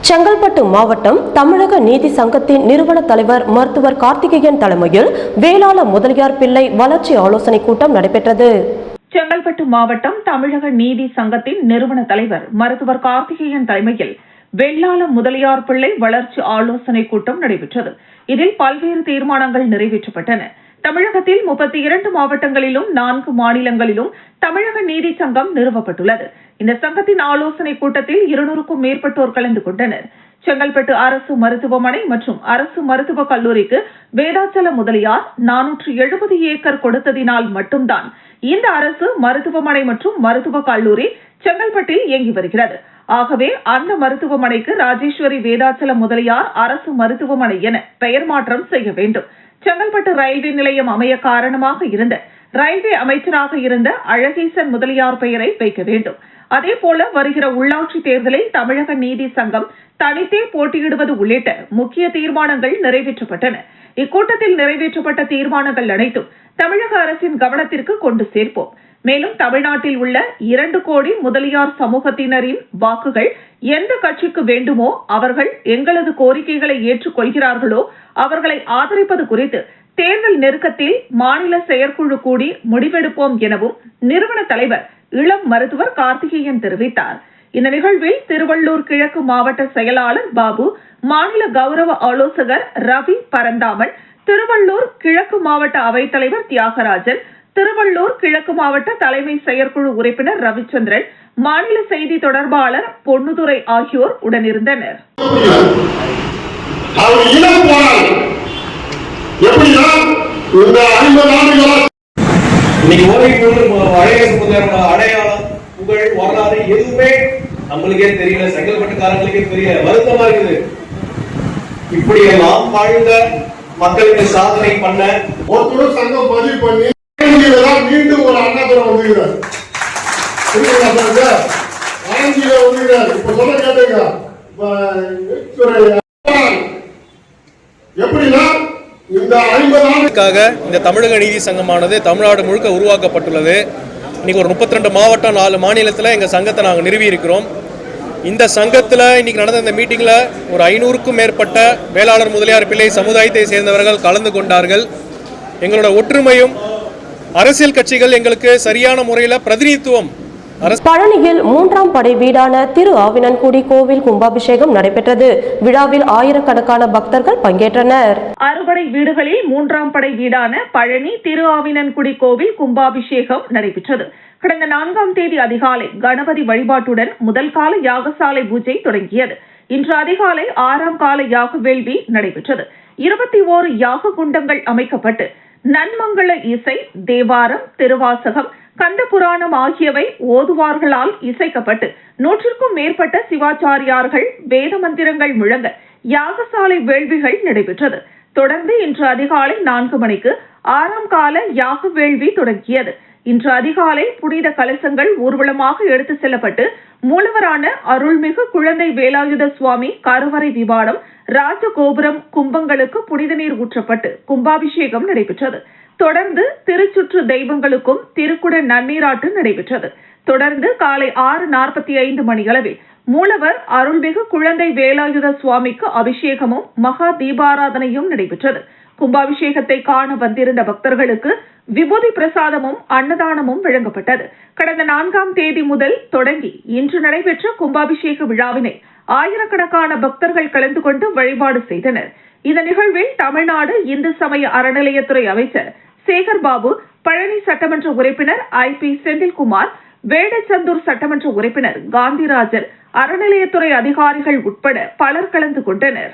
செங்கல்பட்டு மாவட்டம் தமிழக நீதி சங்கத்தின் நிறுவன தலைவர் மருத்துவர் கார்த்திகேயன் தலைமையில் வேளாள முதலியார் பிள்ளை வளர்ச்சி ஆலோசனை கூட்டம் நடைபெற்றது. செங்கல்பட்டு மாவட்டம் தமிழக நீதி சங்கத்தின் நிறுவன தலைவர் மருத்துவர் கார்த்திகேயன் தலைமையில் வேளாள முதலியார் பிள்ளை வளர்ச்சி ஆலோசனை கூட்டம் நடைபெற்றது. இதில் பல்வேறு தீர்மானங்கள் நிறைவேற்றப்பட்டன. தமிழகத்தில் 32 மாவட்டங்களிலும் 4 மாநிலங்களிலும் தமிழக நீதி சங்கம் நிறுவப்பட்டுள்ளது. இந்த சங்கத்தின் ஆலோசனை கூட்டத்தில் 200க்கும் மேற்பட்டோர் கலந்து கொண்டனர். செங்கல்பட்டு அரசு மருத்துவமனை மற்றும் அரசு மருத்துவக் கல்லூரிக்கு வேதாச்சல முதலியார் 470 ஏக்கர் கொடுத்ததினால் மட்டும்தான் இந்த அரசு மருத்துவமனை மற்றும் மருத்துவக் கல்லூரி செங்கல்பட்டில் இயங்கி வருகிறது. ஆகவே அந்த மருத்துவமனைக்கு ராஜேஸ்வரி வேதாச்சல முதலியார் அரசு மருத்துவமனை என பெயர் மாற்றம் செய்ய வேண்டும். செங்கல்பட்டு ரயில்வே நிலையம் அமைய காரணமாக இருந்த ரயில்வே அமைச்சராக இருந்த அழகேசன் முதலியார் பெயரை வைக்க வேண்டும். அதேபோல வருகிற உள்ளாட்சி தேர்தலில் தமிழக நீதி சங்கம் தனித்தே போட்டியிடுவது உள்ளிட்ட முக்கிய தீர்மானங்கள் நிறைவேற்றப்பட்டன. இக்கூட்டத்தில் நிறைவேற்றப்பட்ட தீர்மானங்கள் அனைத்தும் தமிழக அரசின் கவனத்திற்கு கொண்டு சேர்ப்போம். மேலும் தமிழ்நாட்டில் உள்ள 2 கோடி முதலியார் சமூகத்தினரின் வாக்குகள் எந்த கட்சிக்கு வேண்டுமோ அவர்கள் எங்களது கோரிக்கைகளை ஏற்றுக்கொள்கிறார்களோ அவர்களை ஆதரிப்பது குறித்து தேர்தல் நெருக்கத்தில் மாநில செயற்குழு கூடி முடிவெடுப்போம் எனவும் நிறுவன தலைவர் இளம் மருத்துவர் கார்த்திகேயன் தெரிவித்தார். இந்த நிகழ்வில் திருவள்ளூர் கிழக்கு மாவட்ட செயலாளர் பாபு, மாநில கௌரவ ஆலோசகர் ரவி பரந்தாமன், திருவள்ளூர் கிழக்கு மாவட்ட அவைத்தலைவர் தியாகராஜன், திருவள்ளூர் கிழக்கு மாவட்ட தலைமை செயற்குழு உறுப்பினர் ரவிச்சந்திரன், மாநில செய்தி தொடர்பாளர் பொன்னுதுரை ஆகியோர் உடனிருந்தனர். அடையாளம், புகழ், வரலாறு எதுவுமே நம்மளுக்கே தெரியல. செங்கல்பட்டுக்காரங்களுக்கே பெரிய வருத்தமா இருக்குது. இப்படி எல்லாம் வாழ்ந்த மக்களுக்கு சாதனை பண்ண ஒரு சங்கம் பதிவு பண்ணி மீண்டும் ஒரு அண்ணாபுரம் வந்துகிறார். இப்ப சொல்ல கேட்டீங்க எப்படின்னா இந்த 50 ஆண்டுக்காக இந்த தமிழக நீதி சங்கமானது தமிழ்நாடு முழுக்க உருவாக்கப்பட்டுள்ளது. இன்னைக்கு ஒரு 32 மாவட்டம் 4 மாநிலத்தில் எங்கள் சங்கத்தை நாங்கள் நிறுவி இருக்கிறோம். இந்த சங்கத்தில் இன்னைக்கு நடந்த இந்த மீட்டிங்கில் ஒரு 500க்கும் மேற்பட்ட வேளாளர் முதலியார் பிள்ளை சமுதாயத்தை சேர்ந்தவர்கள் கலந்து கொண்டார்கள். எங்களோட ஒற்றுமையும் அரசியல் கட்சிகள் எங்களுக்கு சரியான முறையில் பிரதிநிதித்துவம். பழனியில் 3ஆம் படை வீடான திரு ஆவினன்குடி கோவில் கும்பாபிஷேகம் நடைபெற்றது. விழாவில் ஆயிரக்கணக்கான பக்தர்கள் பங்கேற்றனர். அறுபடை வீடுகளில் 3ஆம் படை வீடான பழனி திரு ஆவினன்குடி கோவில் கும்பாபிஷேகம் நடைபெற்றது. கடந்த 4ஆம் தேதி அதிகாலை கணபதி வழிபாட்டுடன் முதல் கால யாகசாலை பூஜை தொடங்கியது. இன்று அதிகாலை 6ஆம் கால யாக வேள்வி நடைபெற்றது. 21 யாக குண்டங்கள் அமைக்கப்பட்டு நன்மங்கள இசை, தேவாரம், திருவாசகம், கந்த புராணம் ஆகியவை ஓதுவார்களால் இசைக்கப்பட்டு 100க்கும் மேற்பட்ட சிவாச்சாரியார்கள் வேத மந்திரங்கள் முழங்க யாகசாலை வேள்விகள் நடைபெற்றது. தொடர்ந்து இன்று அதிகாலை 4 மணிக்கு 6ஆம் கால யாக வேள்வி தொடங்கியது. இன்று அதிகாலை புனித கலசங்கள் ஊர்வலமாக எடுத்து செல்லப்பட்டு மூலவரான அருள்மிகு குழந்தை வேலாயுத சுவாமி கருவறை விமானம், ராஜகோபுரம், கும்பங்களுக்கு புனித நீர் ஊற்றப்பட்டு கும்பாபிஷேகம் நடைபெற்றது. தொடர்ந்து திருச்சுற்று தெய்வங்களுக்கும் திருக்குட நன்னீராட்டு நடைபெற்றது. தொடர்ந்து காலை 6:45 மணியளவில் மூலவர் அருள்மிகு குழந்தை வேலாயுத சுவாமிக்கு அபிஷேகமும் மகா தீபாராதனையும் நடைபெற்றது. கும்பாபிஷேகத்தை காண வந்திருந்த பக்தர்களுக்கு விபூதி பிரசாதமும் அன்னதானமும் வழங்கப்பட்டது. கடந்த 4ஆம் தேதி முதல் தொடங்கி இன்று நடைபெற்ற கும்பாபிஷேக விழாவினை ஆயிரக்கணக்கான பக்தர்கள் கலந்து கொண்டு வழிபாடு செய்தனர். இந்த நிகழ்வில் தமிழ்நாடு இந்து சமய அறநிலையத்துறை அமைச்சர் சேகர் பாபு, பழனி சட்டமன்ற உறுப்பினர் IP செந்தில்குமார், வேடச்சந்தூர் சட்டமன்ற உறுப்பினர் காந்திராஜன், அறநிலையத்துறை அதிகாரிகள் உட்பட பலர் கலந்து கொண்டனர்.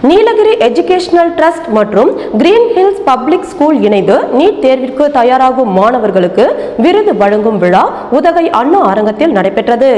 நீலகிரி எஜுகேஷனல் ட்ரஸ்ட் மற்றும் கிரீன் ஹில்ஸ் பப்ளிக் ஸ்கூல் இணைந்து நீட் தேர்விற்கு தயாராகும் மாணவர்களுக்கு விருது வழங்கும் விழா உதகை அண்ணா அரங்கத்தில் நடைபெற்றது.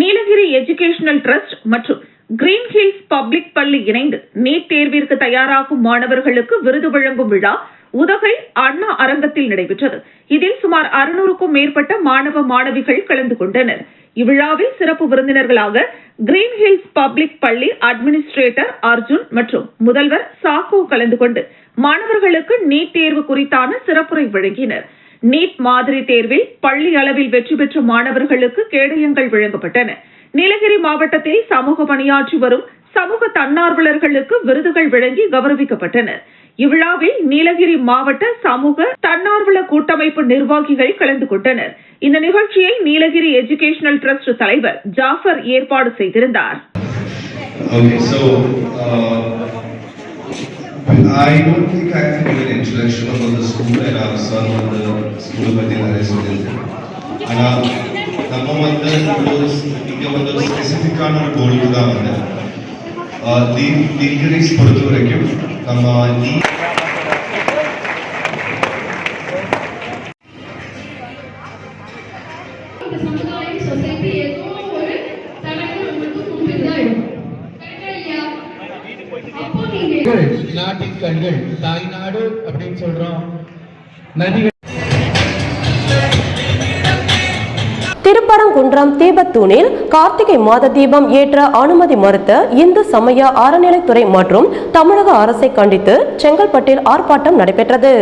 நீலகிரி எஜுகேஷனல் ட்ரஸ்ட் மற்றும் கிரீன் ஹில்ஸ் பப்ளிக் பள்ளி இணைந்து நீட் தேர்விற்கு தயாராகும் மாணவர்களுக்கு விருது வழங்கும் விழா உதகை அண்ணா அரங்கத்தில் நடைபெற்றது. இதில் சுமார் 600க்கும் மேற்பட்ட மாணவ மாணவிகள் கலந்து கொண்டனர். இவ்விழாவில் சிறப்பு விருந்தினர்களாக கிரீன் ஹில்ஸ் பப்ளிக் பள்ளி அட்மினிஸ்ட்ரேட்டர் அர்ஜுன் மற்றும் முதல்வர் சாக்கோ கலந்து கொண்டு மாணவர்களுக்கு நீட் தேர்வு குறித்தான சிறப்புரை வழங்கினர். நீட் மாதிரி தேர்வில் பள்ளி அளவில் வெற்றி பெற்ற மாணவர்களுக்கு கேடயங்கள் வழங்கப்பட்டன. நீலகிரி மாவட்டத்தில் சமூக பணியாற்றி வரும் சமூக தன்னார்வலர்களுக்கு விருதுகள் வழங்கி கௌரவிக்கப்பட்டனர். இவ்விழாவில் நீலகிரி மாவட்ட சமூக தன்னார்வல கூட்டமைப்பு நிர்வாகிகள் கலந்து கொண்டனர். இந்த நிகழ்ச்சியை நீலகிரி எஜுகேஷனல் ட்ரஸ்ட் தலைவர் ஜாஃபர் ஏற்பாடு செய்திருந்தார். I don't think I can give an introduction about the school and our son on the school பத்தி நிறைய சொல்லியிருக்கேன். ஆனால் நம்ம இங்கே ஒரு ஸ்பெசிஃபிக்கான ஒரு கோலுக்கு தான் வந்தேன். நீலகிரிஸ் பொறுத்த வரைக்கும் நம்ம நாட்டின் கண்கள் தாய்நாடு அப்படின்னு சொல்றோம். நதிகள் திருப்பரங்குன்றம் தீபத்தூணில் கார்த்திகை மாத தீபம் ஏற்ற அனுமதி மறுத்த இந்து சமய அறநிலைத்துறை மற்றும் தமிழக அரசை கண்டித்து செங்கல்பட்டில் ஆர்ப்பாட்டம் நடைபெற்றது.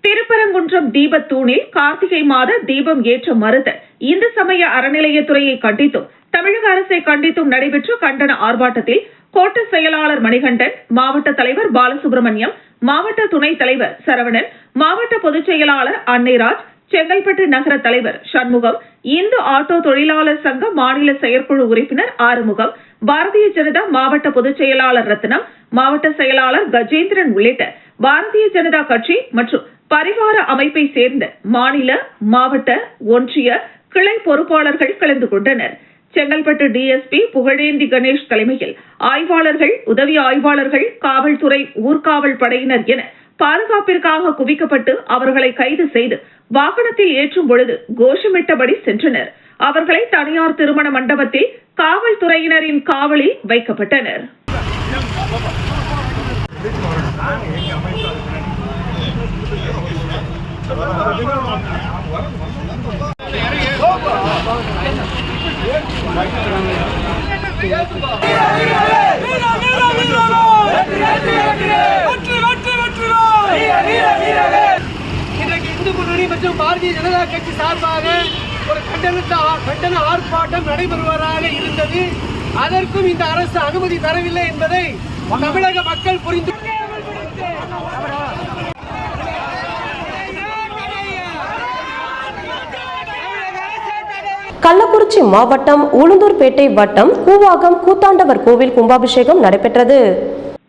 திருப்பரங்குன்றம் தீபத்தூணில் கார்த்திகை மாத தீபம் ஏற்ற மறுத்த இந்து சமய அறநிலையத்துறையை கண்டித்தும் தமிழக அரசை கண்டித்தும் நடைபெற்ற கண்டன ஆர்ப்பாட்டத்தில் கோட்ட செயலாளர் மணிகண்டன், மாவட்ட தலைவர் பாலசுப்ரமணியம், மாவட்ட துணைத் தலைவர் சரவணன், மாவட்ட பொதுச் செயலாளர் அன்னைராஜ், செங்கல்பட்டு நகர தலைவர் சண்முகம், இந்து ஆட்டோ தொழிலாளர் சங்க மாநில செயற்குழு உறுப்பினர் ஆறுமுகம், பாரதிய ஜனதா மாவட்ட பொதுச் செயலாளர் ரத்னம், மாவட்ட செயலாளர் கஜேந்திரன் உள்ளிட்ட பாரதிய ஜனதா கட்சி மற்றும் பரிவார அமைப்பை சேர்ந்த மாநில, மாவட்ட, ஒன்றிய கிளை பொறுப்பாளர்கள் கலந்து கொண்டனர். செங்கல்பட்டு டிஎஸ்பி புகழேந்தி கணேஷ் தலைமையில் ஆய்வாளர்கள், உதவி ஆய்வாளர்கள், காவல்துறை, ஊர்காவல் படையினர் என பாதுகாப்பிற்காக குவிக்கப்பட்டு அவர்களை கைது செய்து வாகனத்தில் ஏற்றும் பொழுது கோஷமிட்டபடி சென்றனர். அவர்களை தனியார் திருமண மண்டபத்தில் காவல்துறையினரின் காவலில் வைக்கப்பட்டனர். இன்றைக்கு இந்து முன்னணி மற்றும் பாரதிய ஜனதா கட்சி சார்பாக ஒரு கண்டன ஆர்ப்பாட்டம் நடைபெறுவதாக இருந்தது. அதற்கும் இந்த அரசு அனுமதி தரவில்லை என்பதை தமிழக மக்கள் புரிந்து கள்ளக்குறிச்சி மாவட்டம் உளுந்தூர்பேட்டை வட்டம் கூவாகம் கூத்தாண்டவர் கோவில் கும்பாபிஷேகம் நடைபெற்றது.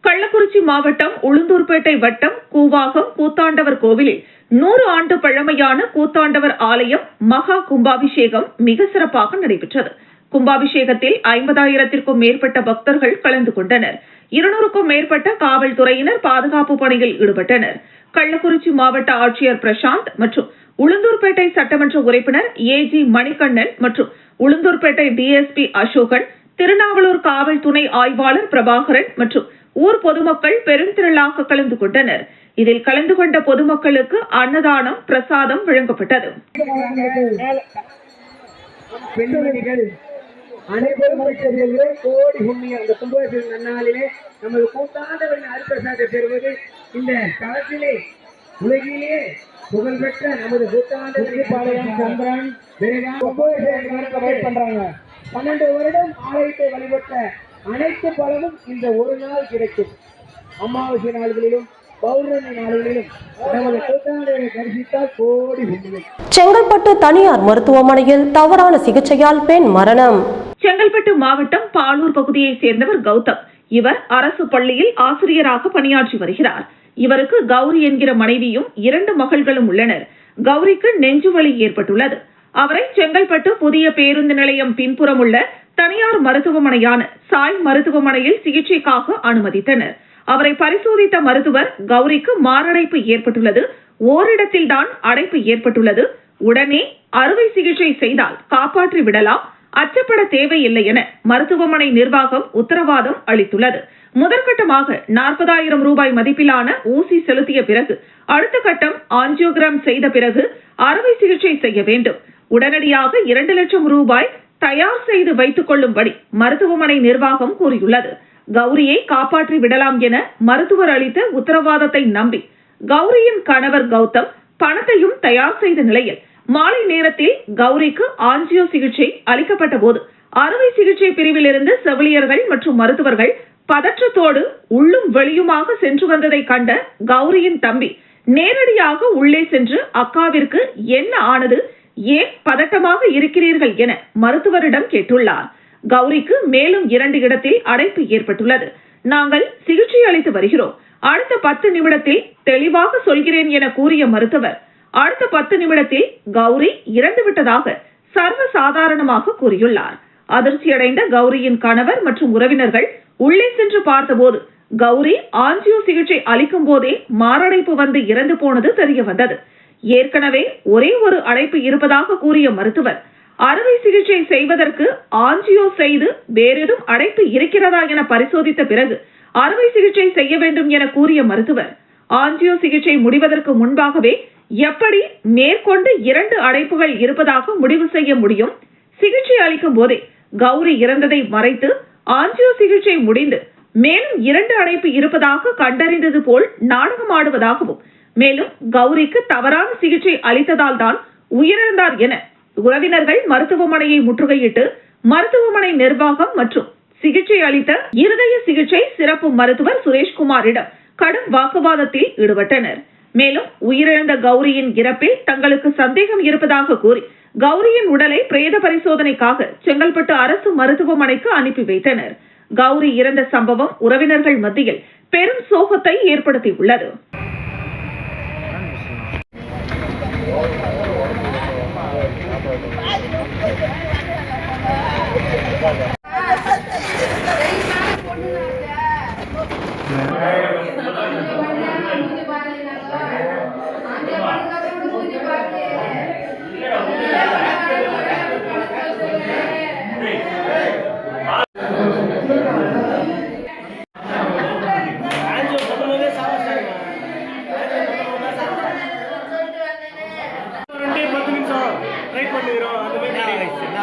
கள்ளக்குறிச்சி மாவட்டம் உளுந்தூர்பேட்டை வட்டம் கூவாகம் கூத்தாண்டவர் கோவிலில் 100 ஆண்டு பழமையான கூத்தாண்டவர் ஆலயம் மகா கும்பாபிஷேகம் மிக சிறப்பாக நடைபெற்றது. கும்பாபிஷேகத்தில் 50,000க்கும் மேற்பட்ட பக்தர்கள் கலந்து கொண்டனர். 200க்கும் மேற்பட்ட காவல்துறையினர் பாதுகாப்பு பணியில் ஈடுபட்டனர். கள்ளக்குறிச்சி மாவட்ட ஆட்சியர் பிரசாந்த் மற்றும் உளுந்தூர்பேட்டை சட்டமன்ற உறுப்பினர் ஏஜி மணிகண்ணன் மற்றும் உளுந்தூர்பேட்டை டிஎஸ்பி அசோகன், திருநாவலூர் காவல் துணை ஆய்வாளர் பிரபாகரன் மற்றும் ஊர் பொதுமக்கள் பெருந்திரளாக கலந்து கொண்டனர். இதில் கலந்து கொண்ட பொதுமக்களுக்கு அன்னதானம், பிரசாதம் வழங்கப்பட்டது. அனைவரும் கோடி புண்ணியம். அந்த கும்பாபிஷேக நன்னாளிலே நமது கூத்தாண்டவரின் அருப்பிரசாதத்தை பெறுவது இந்த தளத்திலே உலகிலே புகழ்பெற்ற நமது கூத்தாண்டவரின் சந்திரன் பண்றாங்க. 12 வருடம் ஆலயத்தை வழிபட்ட அனைத்து பலனும் இந்த ஒரு நாள் கிடைக்கும். அமாவாசை நாள்களிலும் பௌர்ணமி நாள்களிலும் நமது கூத்தாண்டவரை தரிசித்தால் கோடி புண்ணியம். செங்கல்பட்டு தனியார் மருத்துவமனையில் தவறான சிகிச்சையால் பெண் மரணம். செங்கல்பட்டு மாவட்டம் பாலூர் பகுதியைச் சேர்ந்தவர் கௌதம். இவர் அரசு பள்ளியில் ஆசிரியராக பணியாற்றி வருகிறார். இவருக்கு கௌரி என்கிற மனைவியும் 2 மகள்களும் உள்ளனர். கௌரிக்கு நெஞ்சுவலி ஏற்பட்டுள்ளது. அவரை செங்கல்பட்டு புதிய பேருந்து நிலையம் பின்புறம் உள்ள தனியார் மருத்துவமனையான சாய் மருத்துவமனையில் சிகிச்சைக்காக அனுமதித்தனர். அவரை பரிசோதித்த மருத்துவர் கௌரிக்கு மாரடைப்பு ஏற்பட்டுள்ளது, ஓரிடத்தில்தான் அடைப்பு ஏற்பட்டுள்ளது, உடனே அறுவை சிகிச்சை செய்தால் காப்பாற்றி விடலாம், அச்சப்பட தேவையில்லை என மருத்துவமனை நிர்வாகம் உத்தரவாதம் அளித்துள்ளது. முதற்கட்டமாக 40,000 ரூபாய் மதிப்பிலான ஊசி செலுத்திய பிறகு அடுத்த கட்டம் ஆஞ்சியோகிராம் செய்த பிறகு அறுவை சிகிச்சை செய்ய வேண்டும். உடனடியாக 2 லட்சம் ரூபாய் தயார் செய்து வைத்துக் கொள்ளும்படி மருத்துவமனை நிர்வாகம் கூறியுள்ளது. கௌரியை காப்பாற்றி விடலாம் என மருத்துவர் அளித்த உத்தரவாதத்தை நம்பி கௌரியின் கணவர் கௌதம் பணத்தையும் தயார் செய்த நிலையில் மாலை நேரத்தில் கௌரிக்கு ஆஞ்சியோ சிகிச்சை அளிக்கப்பட்ட போது அறுவை சிகிச்சை பிரிவில் இருந்து செவிலியர்கள் மற்றும் மருத்துவர்கள் பதற்றத்தோடு உள்ளும் வெளியுமாக சென்று வந்ததை கண்ட கௌரியின் தம்பி நேரடியாக உள்ளே சென்று அக்காவிற்கு என்ன ஆனது, ஏன் பதட்டமாக இருக்கிறீர்கள் என மருத்துவரிடம் கேட்டுள்ளார். கௌரிக்கு மேலும் 2 இடத்தில் அடைப்பு ஏற்பட்டுள்ளது. நாங்கள் சிகிச்சை அளித்து வருகிறோம், அடுத்த 10 நிமிடத்தில் தெளிவாக சொல்கிறேன் என கூறிய மருத்துவர் அடுத்த 10 நிமிடத்தில் கௌரி இறந்து விட்டதாக சர்வசாதாரணமாக கூறியுள்ளார். அதிர்ச்சியடைந்த கௌரியின் கணவர் மற்றும் உறவினர்கள் உள்ளே சென்று பார்த்தபோது கௌரி ஆஞ்சியோ சிகிச்சை அளிக்கும் போதே மாரடைப்பு வந்து இறந்து போனது தெரிய வந்தது. ஏற்கனவே ஒரே ஒரு அடைப்பு இருப்பதாக கூறிய மருத்துவர் அறுவை சிகிச்சை செய்வதற்கு ஆஞ்சியோ செய்து வேறேதும் அடைப்பு இருக்கிறதா என பரிசோதித்த பிறகு அறுவை சிகிச்சை செய்ய வேண்டும் என கூறிய மருத்துவர் ஆஞ்சியோ சிகிச்சை முடிவதற்கு முன்பாகவே எப்படி மேற்கொண்டு 2 அடைப்புகள் இருப்பதாக முடிவு செய்ய முடியும்? சிகிச்சை அளிக்கும் போதே கௌரி இறந்ததை மறைத்து ஆஞ்சியோ சிகிச்சை முடிந்து மேலும் 2 அடைப்பு இருப்பதாக கண்டறிந்தது போல் நாடகம் ஆடுவதாகவும், மேலும் கௌரிக்கு தவறான சிகிச்சை அளித்ததால் தான் உயிரிழந்தார் என உறவினர்கள் மருத்துவமனையை முற்றுகையிட்டு மருத்துவமனை நிர்வாகம் மற்றும் சிகிச்சை அளித்த இருதய சிகிச்சை சிறப்பு மருத்துவர் சுரேஷ்குமாரிடம் கடும் வாக்குவாதத்தில் ஈடுபட்டனர். மேலும் உயிரிழந்த கௌரியின் இறப்பில் தங்களுக்கு சந்தேகம் இருப்பதாக கூறி கௌரியின் உடலை பிரேத பரிசோதனைக்காக செங்கல்பட்டு அரசு மருத்துவமனைக்கு அனுப்பி வைத்தனர். கௌரி இறந்த சம்பவம் உறவினர்கள் மத்தியில் பெரும் சோகத்தை ஏற்படுத்தியுள்ளது.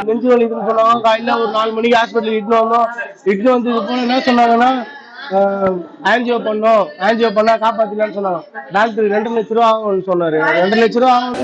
நெஞ்சு வலி இதுன்னு சொன்னாங்க. காலையில ஒரு 4 மணிக்கு ஹாஸ்பிட்டல் இட்டுன்னு வந்தோம். இட்டுன்னு வந்து இது போல என்ன சொன்னாங்கன்னா ஆன்ஜியோ பண்ணோம், ஆன்ஜியோ பண்ணா காப்பாத்திக்கலான்னு சொன்னாங்க. டாக்டர் 2 லட்ச ரூபா ஆகும்னு சொன்னாரு. 2 லட்ச ரூபா ஆகும்.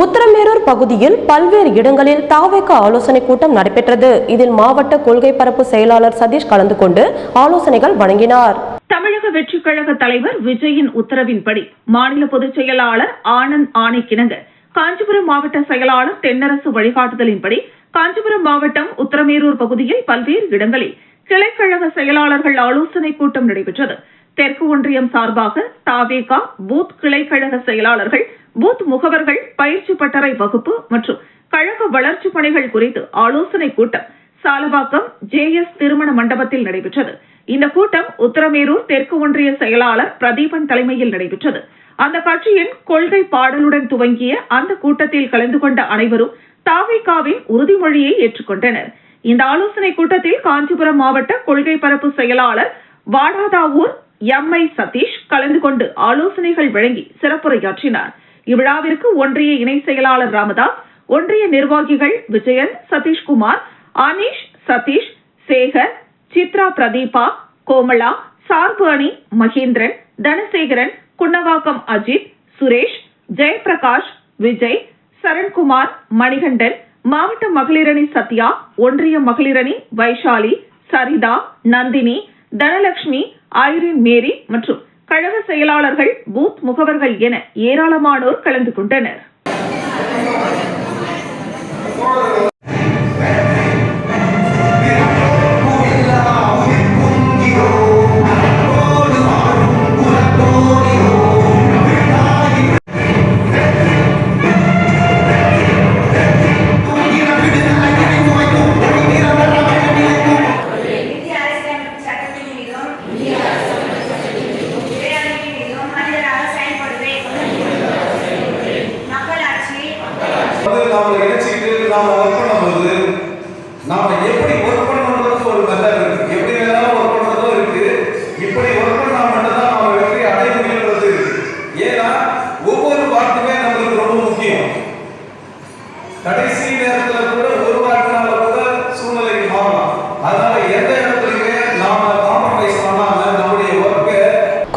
உத்தரமேரூர் பகுதியில் பல்வேறு இடங்களில் தாவேக ஆலோசனை கூட்டம் நடைபெற்றது. இதில் மாவட்ட கொள்கை பரப்பு செயலாளர் சதீஷ் கலந்து கொண்டு ஆலோசனைகள் வழங்கினார். தமிழக வெற்றிக் கழக தலைவர் விஜயின் உத்தரவின்படி மாநில பொதுச் செயலாளர் ஆனந்த் ஆணைக்கிணங்க காஞ்சிபுரம் மாவட்ட செயலாளர் தென்னரசு வழிகாட்டுதலின்படி காஞ்சிபுரம் மாவட்டம் உத்தரமேரூர் பகுதியில் பல்வேறு இடங்களில் கிளைக்கழக செயலாளர்கள் ஆலோசனை கூட்டம் நடைபெற்றது. தெற்கு ஒன்றியம் சார்பாக தாவேகா பூத் கிளைக்கழக செயலாளர்கள், பூத் முகவர்கள் பயிற்சி பட்டறை வகுப்பு மற்றும் கழக வளர்ச்சி பணிகள் குறித்து ஆலோசனை கூட்டம் சாலவாக்கம் JS திருமண மண்டபத்தில் நடைபெற்றது. இந்த கூட்டம் உத்தரமேரூர் தெற்கு ஒன்றிய செயலாளர் பிரதீபன் தலைமையில் நடைபெற்றது. அந்த கட்சியின் கொள்கை பாடலுடன் துவங்கிய அந்த கூட்டத்தில் கலந்து கொண்ட அனைவரும் தாவேகாவின் உறுதிமொழியை ஏற்றுக்கொண்டனர். இந்த ஆலோசனை கூட்டத்தில் காஞ்சிபுரம் மாவட்ட கொள்கை பரப்பு செயலாளர் வாடாதாவூர் MI சதீஷ் கலந்து கொண்டு ஆலோசனைகள் வழங்கி சிறப்புரையாற்றினார். இவ்விழாவிற்கு ஒன்றிய இணை செயலாளர் ராமதாஸ், ஒன்றிய நிர்வாகிகள் விஜயன், சதீஷ்குமார், அனீஷ், சதீஷ், சேகர், சித்ரா, பிரதீபா, கோமலா, சார்பு அணி, மகேந்திரன், தனசேகரன், குன்னவாக்கம் அஜித், சுரேஷ், ஜெயபிரகாஷ், விஜய், சரண்குமார், மணிகண்டன், மாவட்ட மகளிரணி சத்யா, ஒன்றிய மகளிரணி வைஷாலி, சரிதா, நந்தினி, தனலட்சுமி, ஐரின் மேரி மற்றும் கழக செயலாளர்கள், பூத் முகவர்கள் என ஏராளமானோர் கலந்து கொண்டனர். நாம எப்படி ஒர்க் பண்ணணும்ன்றது ஒரு மெத்தட் இருக்கு, எப்படி வேணாலும் ஒர்க் பண்றதும் இருக்கு. இப்படி ஒர்க் பண்ணா மட்டும்தான் நம்ம வெற்றி அடைய முடியுன்றது இருக்கு. ஏன்னா ஒவ்வொரு வார்த்தையுமே நம்மளுக்கு ரொம்ப முக்கியம். கடைசி நேரத்துல கூட ஒரு வார்த்தைனால கூட சூழ்நிலைக்கு மாறலாம். அதனால எந்த இடத்துலயுமே நாம காம்ப்ரமைஸ் பண்ணாம நம்முடைய ஒர்க்கை.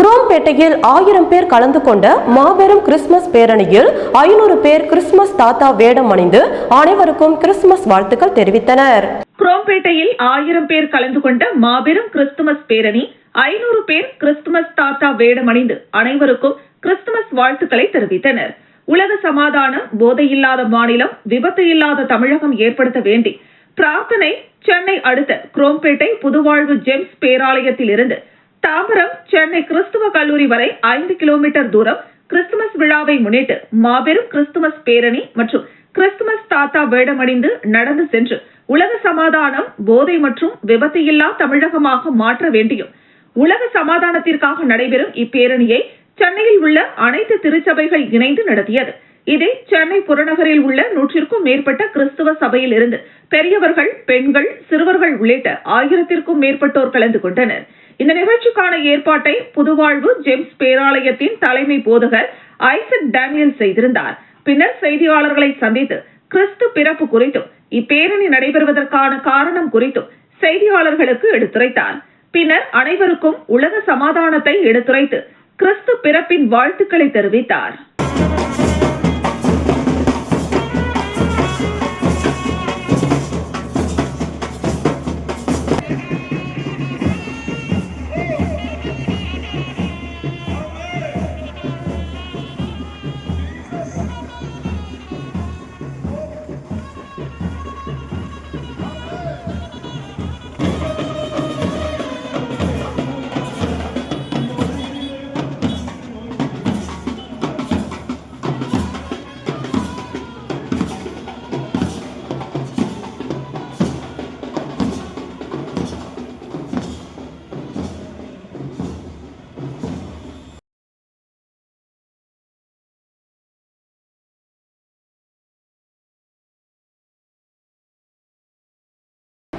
குரோம்பேட்டையில் 1000 பேர் கலந்து கொண்ட மாபெரும் கிறிஸ்துமஸ் பேரணியில் 500 பேர் கிறிஸ்துமஸ் தாத்தா வேடம் அணிந்து அனைவருக்கும் கிறிஸ்துமஸ் வாழ்த்துக்கள் தெரிவித்தனர். குரோம்பேட்டையில் 1000 பேர் கலந்து கொண்ட மாபெரும் கிறிஸ்துமஸ் பேரணி 500 பேர் கிறிஸ்துமஸ் தாத்தா வேடம் அணிந்து அனைவருக்கும் கிறிஸ்துமஸ் வாழ்த்துக்களை தெரிவித்தனர். உலக சமாதானம், போதையில்லாத மாநிலம், விபத்து இல்லாத தமிழகம் ஏற்படுத்த வேண்டி பிரார்த்தனை. சென்னை அடுத்த குரோம்பேட்டை புதுவாழ்வு ஜெம்ஸ் பேராலயத்தில் இருந்து தாம்பரம் சென்னை கிறிஸ்துவ கல்லூரி வரை 5 கிலோமீட்டர் தூரம் கிறிஸ்துமஸ் விழாவை முன்னிட்டு மாபெரும் கிறிஸ்துமஸ் பேரணி மற்றும் கிறிஸ்துமஸ் தாத்தா வேடமணிந்து நடந்து சென்று உலக சமாதானம், போதை மற்றும் விபத்து இல்லா தமிழகமாக மாற்ற வேண்டியும் உலக சமாதானத்திற்காக நடைபெறும் இப்பேரணியை சென்னையில் உள்ள அனைத்து திருச்சபைகள் இணைந்து நடத்தியது. இதில் சென்னை புறநகரில் உள்ள 100க்கும் மேற்பட்ட கிறிஸ்துவ சபையில் இருந்து பெரியவர்கள், பெண்கள், சிறுவர்கள் உள்ளிட்ட 1000க்கும் மேற்பட்டோர் கலந்து கொண்டனர். இந்த நிகழ்ச்சிக்கான ஏற்பாட்டை புதுவாழ்வு ஜெம்ஸ் பேராலயத்தின் தலைமை போதகர் ஐசக் டேனியல் செய்திருந்தார். பின்னர் செய்தியாளர்களை சந்தித்து கிறிஸ்து பிறப்பு குறித்தும் இப்பேரணி நடைபெறுவதற்கான காரணம் குறித்தும் செய்தியாளர்களுக்கு எடுத்துரைத்தார். பின்னர் அனைவருக்கும் உலக சமாதானத்தை எடுத்துரைத்து கிறிஸ்து பிறப்பின் வாழ்த்துக்களை தெரிவித்தார்.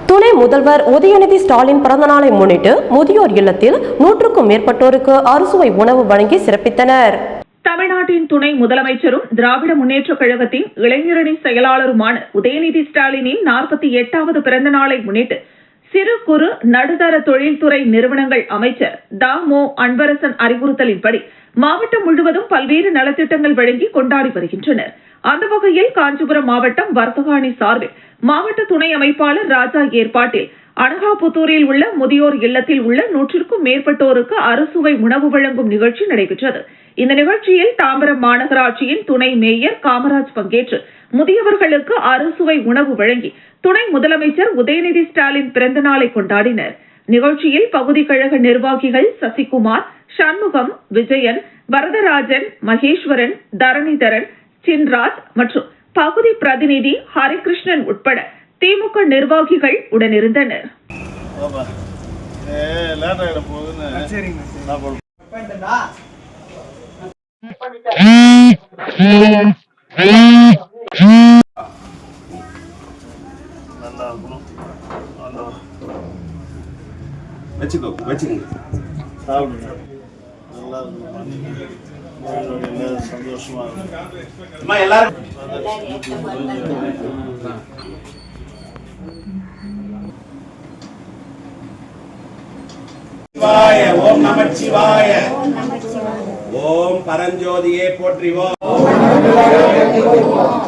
துணை முதல்வர் உதயநிதி ஸ்டாலின் பிறந்தநாளை முன்னிட்டு முதியோர் இல்லத்தில் 100க்கும் மேற்பட்டோருக்கு அறுசுவை உணவு வழங்கி சிறப்பித்தனர். தமிழ்நாட்டின் துணை முதலமைச்சரும் திராவிட முன்னேற்றக் கழகத்தின் இளைஞரணி செயலாளருமான உதயநிதி ஸ்டாலினின் 48வது பிறந்த நாளை முன்னிட்டு சிறு குறு நடுத்தர தொழில்துறை நிறுவனங்கள் அமைச்சர் தா.மு. அன்பரசன் அறிவுறுத்தலின்படி மாவட்டம் முழுவதும் பல்வேறு நலத்திட்டங்கள் வழங்கி கொண்டாடி வருகின்றனர். அந்த வகையில் காஞ்சிபுரம் மாவட்டம் வர்த்தக அணி சார்பில் மாவட்ட துணை அமைப்பாளர் ராஜா ஏற்பாட்டில் அனகாபுத்தூரில் உள்ள முதியோர் இல்லத்தில் உள்ள 100க்கும் மேற்பட்டோருக்கு அறுசுவை உணவு வழங்கும் நிகழ்ச்சி நடைபெற்றது. இந்த நிகழ்ச்சியில் தாம்பரம் மாநகராட்சியின் துணை மேயர் காமராஜ் பங்கேற்று முதியவர்களுக்கு அறுசுவை உணவு வழங்கி துணை முதலமைச்சர் உதயநிதி ஸ்டாலின் பிறந்த நாளை கொண்டாடினர். நிகழ்ச்சியில் பகுதி கழக நிர்வாகிகள் சசிகுமார், சண்முகம், விஜயன், வரதராஜன், மகேஸ்வரன், தரணிதரன், சின்ராஜ் மற்றும் பகுதி பிரதிநிதி ஹரிகிருஷ்ணன் உட்பட திமுக நிர்வாகிகள் உடனிருந்தனர். சந்தோஷமா ஓம் நமச்சிவாய, ஓம் பரஞ்சோதியே போற்றிவோம்,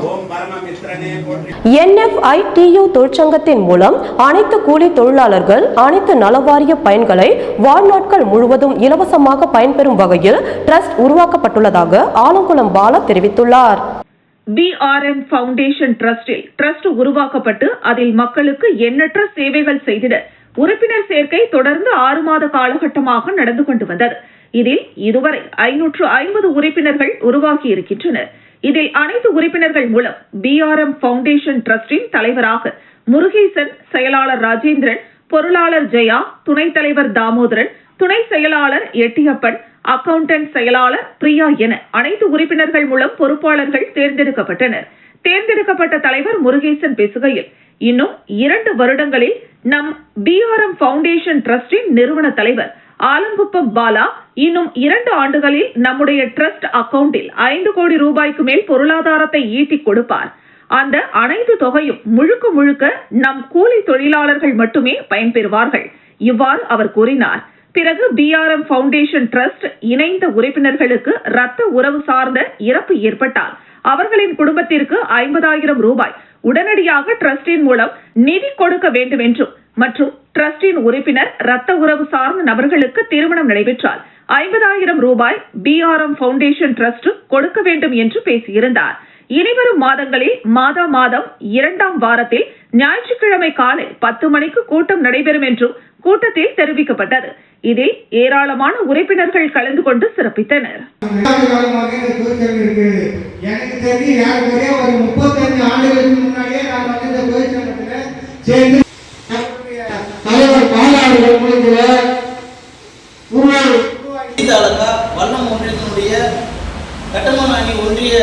ஓம் பரமமித்ரனே போற்றி. NFITU தொழிற்சங்கத்தின் மூலம் அனைத்து கூலி தொழிலாளர்கள் அனைத்து நலவாரிய பயன்களை வாழ்நாட்கள் முழுவதும் இலவசமாக பயன்பெறும் வகையில் டிரஸ்ட் உருவாக்கப்பட்டுள்ளதாக ஆலங்குளம் பாலா தெரிவித்துள்ளார். BRM ஃபவுண்டேஷன் டிரஸ்டில் டிரஸ்ட் உருவாக்கப்பட்டு அதில் மக்களுக்கு எண்ணற்ற சேவைகள் செய்திட உறுப்பினர் சேர்க்கை தொடர்ந்து 6 மாத காலகட்டமாக நடந்து கொண்டு வந்தது. இதில் இதுவரை 550 உறுப்பினர்கள் உருவாகி இருக்கின்றனர். இதில் அனைத்து உறுப்பினர்கள் மூலம் BRM ஃபவுண்டேஷன் டிரஸ்டின் தலைவராக முருகேசன், செயலாளர் ராஜேந்திரன், பொருளாளர் ஜெயா, துணைத் தலைவர் தாமோதரன், துணை செயலாளர் எட்டியப்பன், அக்கவுண்டன்ட் செயலாளர் பிரியா என அனைத்து உறுப்பினர்கள் மூலம் பொறுப்பாளர்கள் தேர்ந்தெடுக்கப்பட்டனர். தேர்ந்தெடுக்கப்பட்ட தலைவர் முருகேசன் பேசுகையில், இன்னும் 2 வருடங்களில் நம் BRM ஃபவுண்டேஷன் டிரஸ்டின் நிறுவன தலைவர் ஆலங்குப்பம் பாலா இன்னும் 2 ஆண்டுகளில் நம்முடைய டிரஸ்ட் அக்கவுண்டில் 5 கோடி ரூபாய்க்கு மேல் பொருளாதாரத்தை ஈட்டிக் கொடுப்பார். அந்த அனைத்து தொகையும் முழுக்க முழுக்க நம் கூலி தொழிலாளர்கள் மட்டுமே பயன்பெறுவார்கள். இவ்வாறு அவர் கூறினார். பிறகு BRM ஃபவுண்டேஷன் டிரஸ்ட் இணைந்த உறுப்பினர்களுக்கு இரத்த உறவு சார்ந்த இறப்பு ஏற்பட்டால் அவர்களின் குடும்பத்திற்கு 50,000 ரூபாய் உடனடியாக டிரஸ்டின் மூலம் நிதி கொடுக்க வேண்டும் என்றும் மற்றும் டிரஸ்டின் உறுப்பினர் இரத்த உறவு சார்ந்த நபர்களுக்கு திருமணம் நடைபெற்றால் 50,000 ரூபாய் BRM ஃபவுண்டேஷன் டிரஸ்ட் கொடுக்க வேண்டும் என்று பேசியிருந்தார். இனிவரும் மாதங்களில் மாதம் 2ஆம் வாரத்தில் ஞாயிற்றுக்கிழமை காலை 10 மணிக்கு கூட்டம் நடைபெறும் என்றும் கூட்டத்தில் தெரிவிக்கப்பட்டது. இதில் ஏராளமான உறுப்பினர்கள் கலந்து கொண்டு சிறப்பித்தனர். எனக்கு தெரிஞ்சு யாருக்குரிய ஒரு 35 ஆண்டுகளுக்கு முன்னாடியே நான் வந்து இந்த தொழிற்சங்கத்தில் சேர்ந்து தலைவர் பாலாளர்கள் மூலத்தில் வல்லம் ஒன்றியத்தினுடைய கட்டமான அணி ஒன்றிய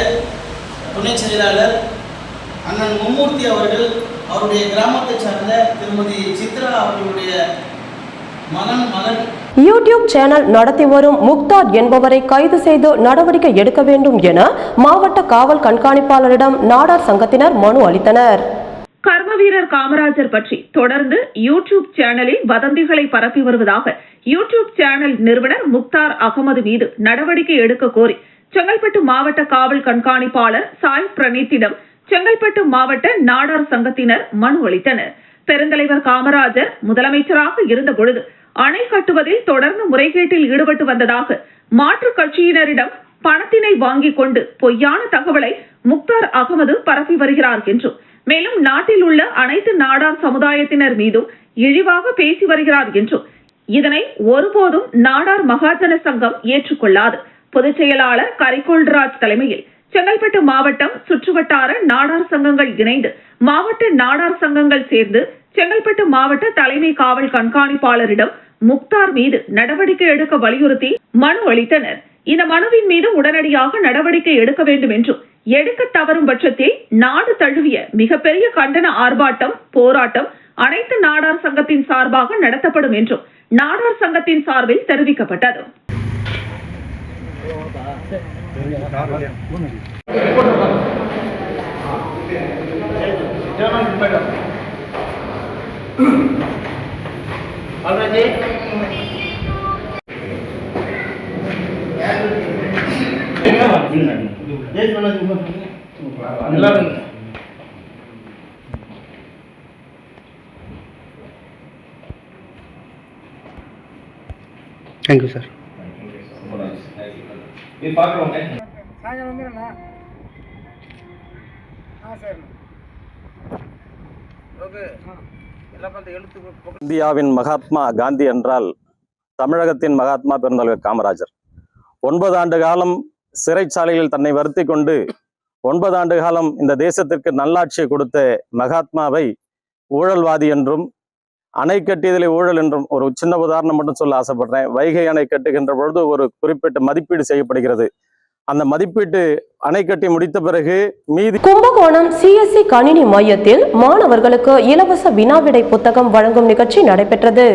துணை செயலாளர் அண்ணன் மும்மூர்த்தி அவர்கள் அவருடைய கிராமத்தை சார்ந்த திருமதி சித்ரா அவர்களுடைய மகன் யூடியூப் சேனல் நடத்தி வரும் முக்தார் என்பவரை கைது செய்து நடவடிக்கை எடுக்க வேண்டும் என மாவட்ட காவல் கண்காணிப்பாளரிடம் நாடார் சங்கத்தினர் மனு அளித்தனர். கர்மவீரர் காமராஜர் பற்றி தொடர்ந்து யூடியூப் சேனலில் வதந்திகளை பரப்பி வருவதாக யூடியூப் சேனல் நிறுவனர் முக்தார் அகமது மீது நடவடிக்கை எடுக்க கோரி செங்கல்பட்டு மாவட்ட காவல் கண்காணிப்பாளர் சாய் பிரணீத்திடம் செங்கல்பட்டு மாவட்ட நாடார் சங்கத்தினர் மனு அளித்தனர். பெருந்தலைவர் காமராஜர் முதலமைச்சராக இருந்த பொழுது அணை கட்டுவதில் தொடர்ந்து முறைகேட்டில் ஈடுபட்டு வந்ததாக மாற்றுக் கட்சியினரிடம் பணத்தினை வாங்கிக் கொண்டு பொய்யான தகவலை முக்தார் அகமது பரப்பி வருகிறார் என்றும் மேலும் நாட்டில் உள்ள அனைத்து நாடார் சமுதாயத்தினர் மீதும் இழிவாக பேசி வருகிறார் என்றும் இதனை ஒருபோதும் நாடார் மகாஜன சங்கம் ஏற்றுக்கொள்ளாது. பொதுச் செயலாளர் கரிகோல்ராஜ் தலைமையில் செங்கல்பட்டு மாவட்டம் சுற்றுவட்டார நாடார் சங்கங்கள் இணைந்து மாவட்ட நாடார் சங்கங்கள் சேர்ந்து செங்கல்பட்டு மாவட்ட தலைமை காவல் கண்காணிப்பாளரிடம் முக்தார் மீது நடவடிக்கை எடுக்க வலியுறுத்தி மனு அளித்தனர். இந்த மனுவின் மீது உடனடியாக நடவடிக்கை எடுக்க வேண்டும் என்றும் எடுக்க தவறும் பட்சத்தில் நாடு தழுவிய மிகப்பெரிய கண்டன ஆர்ப்பாட்டம் போராட்டம் அனைத்து நாடார் சங்கத்தின் சார்பாக நடத்தப்படும் என்றும் நாடார் சங்கத்தின் சார்பில் தெரிவிக்கப்பட்டது. Thank you sir. இந்தியாவின் மகாத்மா காந்தி என்றால் தமிழகத்தின் மகாத்மா பெருந்தலைவர் காமராஜர். 9 ஆண்டு காலம் சிறைச்சாலையில் தன்னை வருத்தி கொண்டு 9 ஆண்டு காலம் இந்த தேசத்திற்கு நல்லாட்சியை கொடுத்த மகாத்மாவை ஊழல்வாதி என்றும் அணை கட்டியதிலே ஊழல் என்றும் ஒரு சின்ன உதாரணம் மட்டும் சொல்ல ஆசைப்படுறேன். வைகை அணை கட்டுகின்ற பொழுது ஒரு குறிப்பிட்ட மதிப்பீடு செய்யப்படுகிறது. அந்த மதிப்பீட்டு அணை கட்டி முடித்த பிறகு மீதி கும்பகோணம் CSC கணினி மையத்தில் மாணவர்களுக்கு இலவச வினாவிடை புத்தகம் வழங்கும் நிகழ்ச்சி நடைபெற்றது.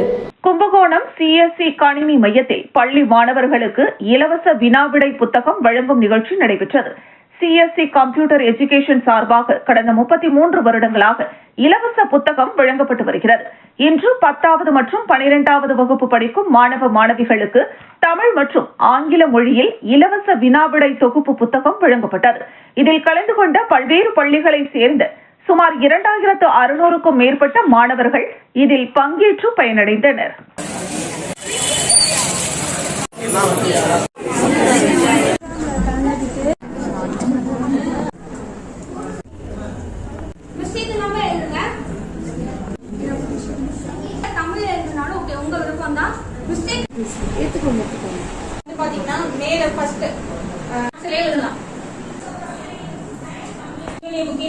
கும்பகோணம் CSC கணினி மையத்தில் பள்ளி மாணவர்களுக்கு இலவச வினாவிடை புத்தகம் வழங்கும் நிகழ்ச்சி நடைபெற்றது. CSC கம்ப்யூட்டர் எஜுகேஷன் சார்பாக கடந்த 33 வருடங்களாக இலவச புத்தகம் வழங்கப்பட்டு வருகிறது. இன்று 10வது மற்றும் 12வது வகுப்பு படிக்கும் மாணவ மாணவிகளுக்கு தமிழ் மற்றும் ஆங்கில மொழியில் இலவச வினாவிடை தொகுப்பு புத்தகம் வழங்கப்பட்டது. இதில் கலந்து கொண்ட பல்வேறு பள்ளிகளை சேர்ந்த சுமார் 2600க்கும் மேற்பட்ட மாணவர்கள் இதில் பங்கேற்று பயனடைந்தனர்.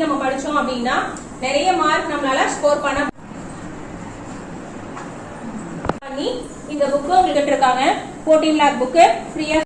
நம்ம படிச்சோம் அப்படின்னா நிறைய மார்க் நம்மளால ஸ்கோர் பண்ணி இந்த புக் உங்களுக்கு இருக்காங்க 14 lakh புக் ஃப்ரீயா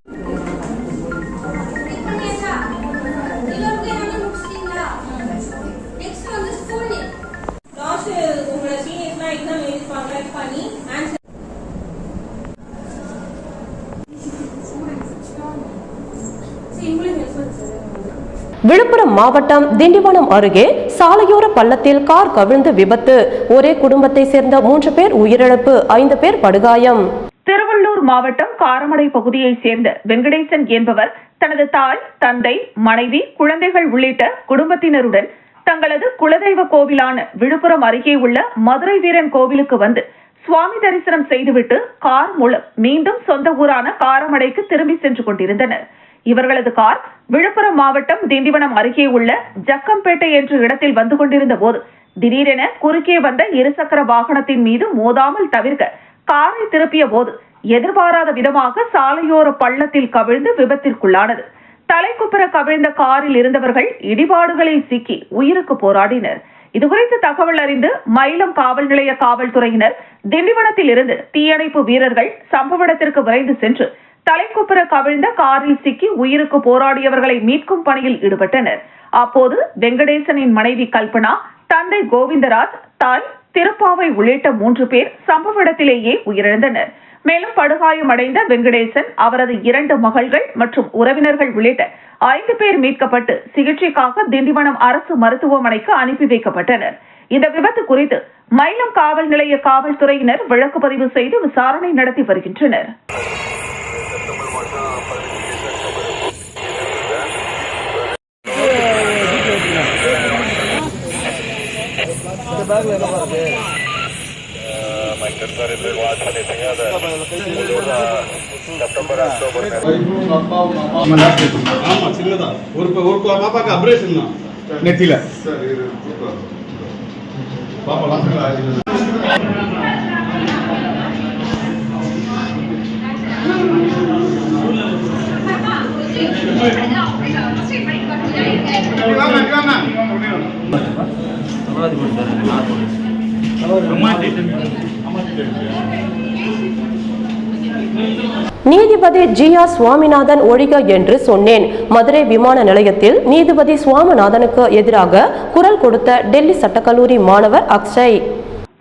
விழுப்புரம் மாவட்டம் திண்டிவனம் அருகே சாலையோர பள்ளத்தில் கார் கவிழ்ந்து விபத்து. ஒரே குடும்பத்தை சேர்ந்த 3 பேர் உயிரிழப்பு, 5 பேர் படுகாயம். திருவள்ளூர் மாவட்டம் காரமடை பகுதியைச் சேர்ந்த வெங்கடேசன் என்பவர் தனது தாய், தந்தை, மனைவி, குழந்தைகள் உள்ளிட்ட குடும்பத்தினருடன் தங்களது குலதெய்வ கோவிலான விழுப்புரம் அருகே உள்ள மதுரை வீரன் கோவிலுக்கு வந்து சுவாமி தரிசனம் செய்துவிட்டு கார் மூலம் மீண்டும் சொந்த ஊரான காரமடைக்கு திரும்பி சென்று கொண்டிருந்தனர். இவர்களது கார் விழுப்புரம் மாவட்டம் திண்டிவனம் அருகே உள்ள ஜக்கம்பேட்டை என்ற இடத்தில் வந்து கொண்டிருந்த போது திடீரென குறுக்கே வந்த இருசக்கர வாகனத்தின் மீது மோதாமல் தவிர்க்க காரை திருப்பிய போது எதிர்பாராத விதமாக சாலையோர பள்ளத்தில் கவிழ்ந்து விபத்திற்குள்ளானது. தலைக்குப்புற கவிழ்ந்த காரில் இருந்தவர்கள் இடிபாடுகளில் சிக்கி உயிருக்கு போராடினர். இதுகுறித்து தகவல் அறிந்து மயிலம் காவல் நிலைய காவல்துறையினர் திண்டிவனத்தில் இருந்து தீயணைப்பு வீரர்கள் சம்பவ இடத்திற்கு விரைந்து சென்று தலைக்குப்புற கவிழ்ந்த காரில் சிக்கி உயிருக்கு போராடியவர்களை மீட்கும் பணியில் ஈடுபட்டனர். அப்போது வெங்கடேசனின் மனைவி கல்பனா, தந்தை கோவிந்தராஜ், தாய் திருப்பாவை உள்ளிட்ட 3 பேர் சம்பவ இடத்திலேயே உயிரிழந்தனர். மேலும் படுகாயமடைந்த வெங்கடேசன், அவரது 2 மகள்கள் மற்றும் உறவினர்கள் உள்ளிட்ட 5 பேர் மீட்கப்பட்டு சிகிச்சைக்காக திண்டிவனம் அரசு மருத்துவமனைக்கு அனுப்பி வைக்கப்பட்டனர். இந்த விபத்து குறித்து மயிலம் காவல் நிலைய காவல்துறையினர் வழக்கு பதிவு செய்து விசாரணை நடத்தி வருகின்றனர். ஆமா, சின்னதான். ஒரு பாப்பாக்கு ஆபரேஷன் தான் நெத்தியில. பாப்பா நீதிபதி ஜி.ஆர். சுவாமிநாதன் ஒழிக என்று சொன்னேன். மதுரை விமான நிலையத்தில் நீதிபதி சுவாமிநாதனுக்கு எதிராக குரல் கொடுத்த டெல்லி சட்டக்கல்லூரி மாணவர் அக்ஷய்.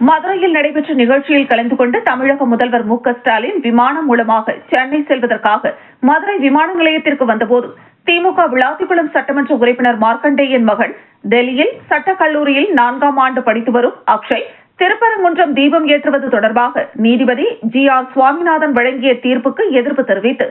மதுரையில் நடைபெற்ற நிகழ்ச்சியில் கலந்து கொண்டு தமிழக முதல்வர் மு.க.ஸ்டாலின் விமானம் மூலமாக சென்னை செல்வதற்காக மதுரை விமான நிலையத்திற்கு வந்தபோது திமுக விளாத்திக்குளம் சட்டமன்ற உறுப்பினர் மார்க்கண்டேயன் மகன் டெல்லியில் சட்டக்கல்லூரியில் 4ஆம் ஆண்டு படித்து வரும் அக்ஷய் திருப்பரங்குன்றம் தீபம் ஏற்றுவது தொடர்பாக நீதிபதி ஜி.ஆர். சுவாமிநாதன் வழங்கிய தீர்ப்புக்கு எதிர்ப்பு தெரிவித்து